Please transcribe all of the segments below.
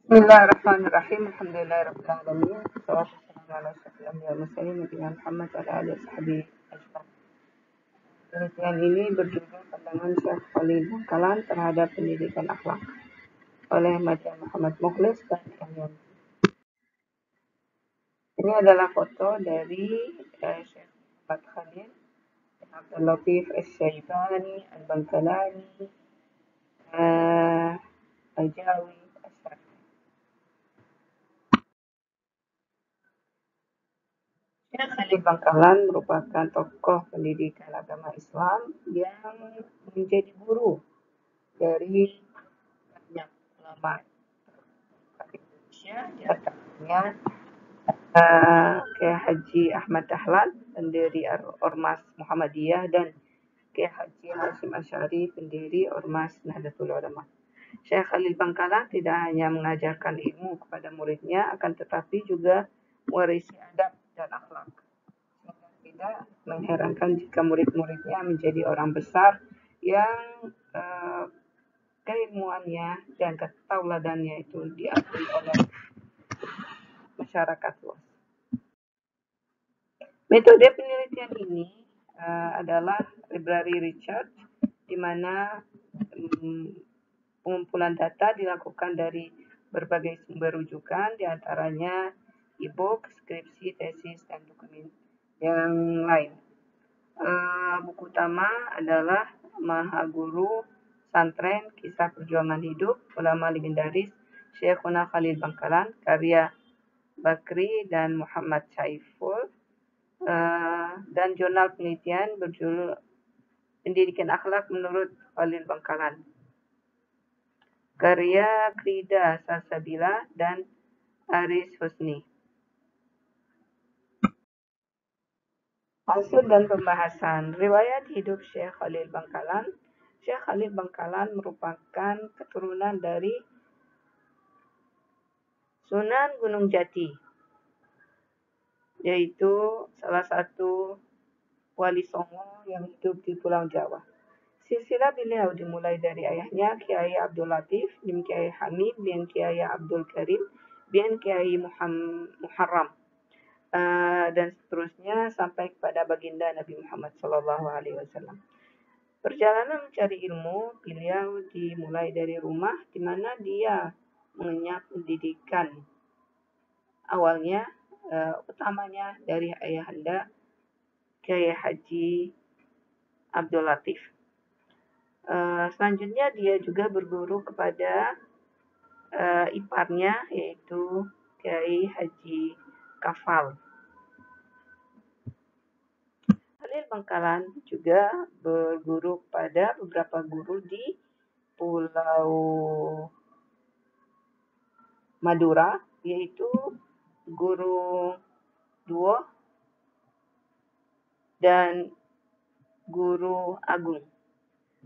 Bismillahirrahmanirrahim. Alhamdulillahirabbil alamin. Wassalatu wassalamu ala asyrofil anbiya'i wal mursalin nabiyina Muhammad wa ala alihi washabihi ajmain. Penelitian ini berjudul Pandangan Syekh Khalil Bangkalan terhadap pendidikan akhlak oleh Majen Muhammad Mukhlis dan Emyan. Ini adalah foto dari Syekh Muhammad Khalil Abdul Latif Asy-Syaibani Al-Bangkalani Al-Jawi Asy-Syarqi. Syekh Khalil Bangkalan merupakan tokoh pendidikan agama Islam yang menjadi guru dari banyak ulama di Indonesia, di antaranya Kiai Haji Ahmad Dahlan, pendiri Ormas Muhammadiyah, dan Kiai Haji Hashim Asy'ari, pendiri Ormas Nahdlatul Ulama. Syekh Khalil Bangkalan tidak hanya mengajarkan ilmu kepada muridnya, akan tetapi juga mewarisi adab dan akhlak. Tidak mengherankan jika murid-muridnya menjadi orang besar yang keilmuannya dan ketauladannya itu diakui oleh masyarakat luas. Metode penelitian ini adalah library research, di mana pengumpulan data dilakukan dari berbagai sumber rujukan, diantaranya e-book, skripsi, tesis, dan dokumen yang lain. Buku utama adalah Mahaguru Santren Kisah Perjuangan Hidup Ulama Legendaris Syekhuna Khalil Bangkalan, karya Bakri dan Muhammad Saiful, dan jurnal penelitian berjudul Pendidikan Akhlak Menurut Khalil Bangkalan, karya Krida Salsabila dan Aris Husni. Hasil dan pembahasan riwayat hidup Syekh Khalil Bangkalan. Syekh Khalil Bangkalan merupakan keturunan dari Sunan Gunung Jati, yaitu salah satu wali songo yang hidup di Pulau Jawa. Silsilah beliau dimulai dari ayahnya Kiai Abdul Latif bin Kiai Hamid bin Kiai Abdul Karim bin Kiai Muharram, dan seterusnya sampai kepada baginda Nabi Muhammad SAW. Perjalanan mencari ilmu beliau dimulai dari rumah, di mana dia mengenyam pendidikan awalnya utamanya dari ayahanda Kiai Haji Abdul Latif. Selanjutnya dia juga berguru kepada iparnya, yaitu Kiai Haji Kafal. Khalil Bangkalan juga berguru pada beberapa guru di Pulau Madura, yaitu Guru Duo dan Guru Agung.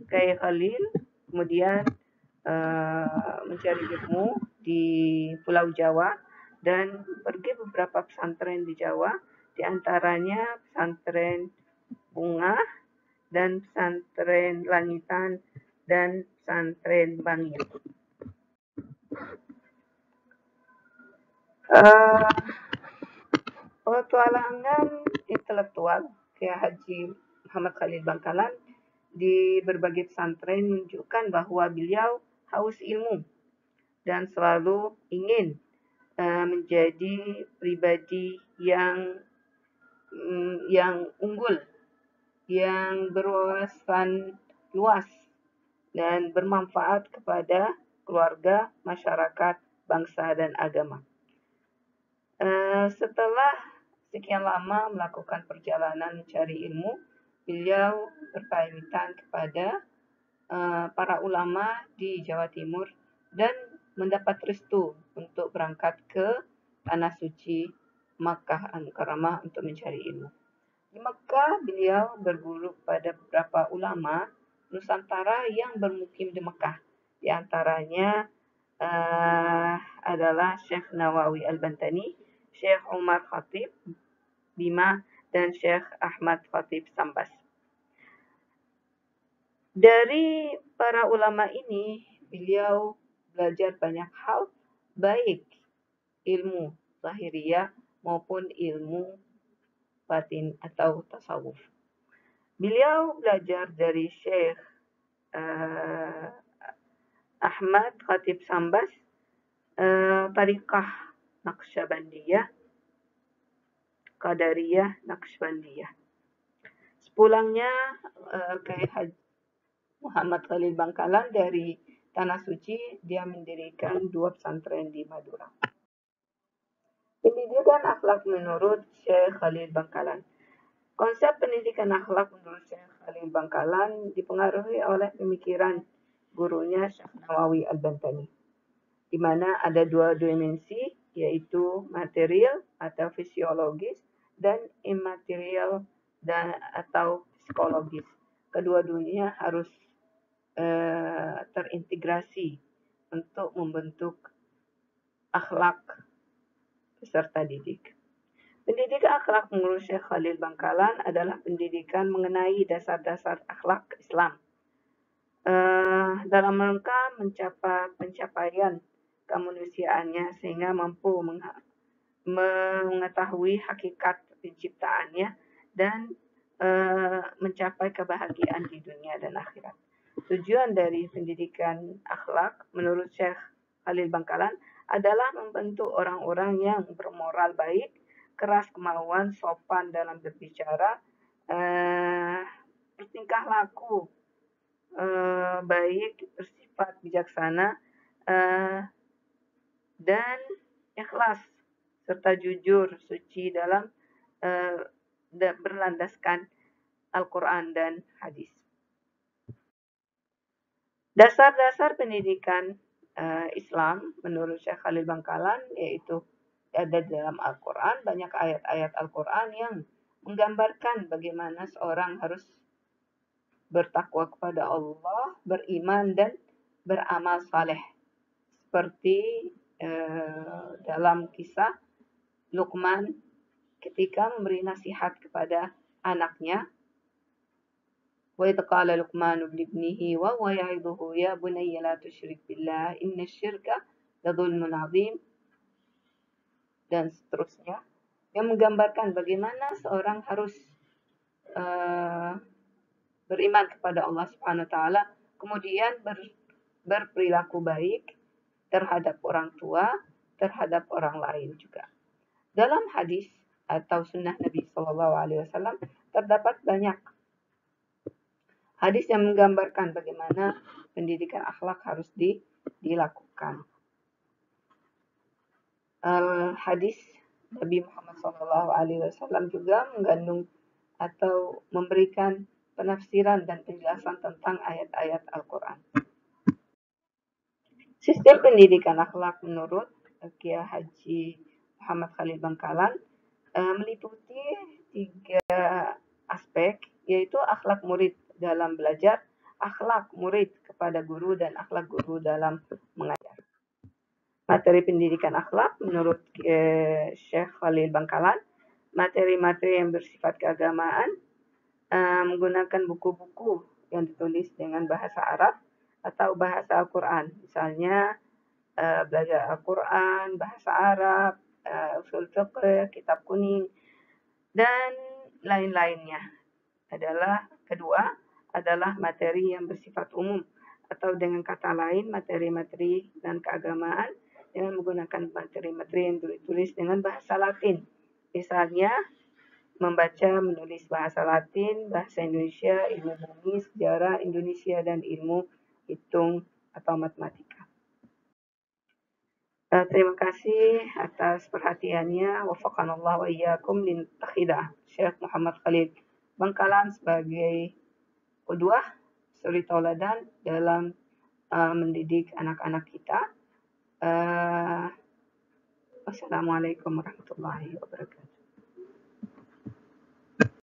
Kiai Khalil kemudian mencari ilmu di Pulau Jawa dan pergi beberapa pesantren di Jawa, di antaranya pesantren Bunga dan pesantren Langitan dan pesantren Bangil. Petualangan intelektual Kiai Haji Muhammad Khalil Bangkalan di berbagai pesantren menunjukkan bahwa beliau haus ilmu dan selalu ingin menjadi pribadi yang unggul, yang berwawasan luas dan bermanfaat kepada keluarga, masyarakat, bangsa, dan agama. Setelah sekian lama melakukan perjalanan mencari ilmu, beliau berpamitan kepada para ulama di Jawa Timur dan mendapat restu untuk berangkat ke Tanah Suci Makkah Al-Mukarramah untuk mencari ilmu. Di Mekah, beliau berguru pada beberapa ulama Nusantara yang bermukim di Mekah. Di antaranya adalah Syekh Nawawi Al-Bantani, Syekh Umar Khatib Bima, dan Syekh Ahmad Khatib Sambas. Dari para ulama ini, beliau belajar banyak hal, baik ilmu zahiriyah maupun ilmu batin atau tasawuf. Beliau belajar dari Syekh Ahmad Khatib Sambas, Tariqah Naqsyabandiyah, Qadariyah Naqsyabandiyah. Sepulangnya Kiai Haji Muhammad Khalil Bangkalan dari Tanah Suci, dia mendirikan 2 pesantren di Madura. Pendidikan akhlak menurut Syekh Khalil Bangkalan. Konsep pendidikan akhlak menurut Syekh Khalil Bangkalan dipengaruhi oleh pemikiran gurunya Syekh Nawawi Al-Bantani, di mana ada 2 dimensi, yaitu material atau fisiologis dan imaterial dan atau psikologis. Kedua-duanya harus terintegrasi untuk membentuk akhlak peserta didik. Pendidikan akhlak menurut Syekh Khalil Bangkalan adalah pendidikan mengenai dasar-dasar akhlak Islam dalam rangka mencapai pencapaian kemanusiaannya sehingga mampu mengetahui hakikat penciptaannya dan mencapai kebahagiaan di dunia dan akhirat. Tujuan dari pendidikan akhlak menurut Syekh Khalil Bangkalan adalah membentuk orang-orang yang bermoral baik, keras kemauan, sopan dalam berbicara, bertingkah laku baik, bersifat bijaksana, dan ikhlas serta jujur, suci dalam berlandaskan Al-Quran dan hadis. Dasar-dasar pendidikan Islam menurut Syekh Khalil Bangkalan yaitu ada dalam Al-Quran, banyak ayat-ayat Al-Quran yang menggambarkan bagaimana seorang harus bertakwa kepada Allah, beriman dan beramal saleh. Seperti dalam kisah Luqman ketika memberi nasihat kepada anaknya, وإذ قال لقمان لابنه وهو يعظه يا بني لا تشرك بالله إن الشرك لظلم عظيم, dan seterusnya, yang menggambarkan bagaimana seorang harus beriman kepada Allah Subhanahu wa taala, kemudian berperilaku baik terhadap orang tua, terhadap orang lain juga. Dalam hadis atau sunnah Nabi SAW terdapat banyak hadis yang menggambarkan bagaimana pendidikan akhlak harus dilakukan. Hadis Nabi Muhammad SAW juga mengandung atau memberikan penafsiran dan penjelasan tentang ayat-ayat Al-Quran. Sistem pendidikan akhlak menurut Kiai Haji Muhammad Khalil Bangkalan meliputi 3 aspek, yaitu akhlak murid dalam belajar, akhlak murid kepada guru, dan akhlak guru dalam mengajar. Materi pendidikan akhlak menurut Syekh Khalil Bangkalan, materi-materi yang bersifat keagamaan, menggunakan buku-buku yang ditulis dengan bahasa Arab atau bahasa Al-Quran. Misalnya belajar Al-Quran, bahasa Arab, usul fiqh, kitab kuning, dan lain-lainnya. Kedua adalah materi yang bersifat umum, atau dengan kata lain materi-materi dan keagamaan dengan menggunakan materi-materi yang ditulis dengan bahasa Latin. Misalnya membaca, menulis bahasa Latin, bahasa Indonesia, ilmu bumi, sejarah Indonesia, dan ilmu hitung atau matematika. Terima kasih atas perhatiannya. Wafaqanallah wa iyyakum lintakhidah. Syekh Muhammad Khalil Bangkalan sebagai qudwah, suri tauladan dalam mendidik anak-anak kita. Wassalamualaikum warahmatullahi wabarakatuh.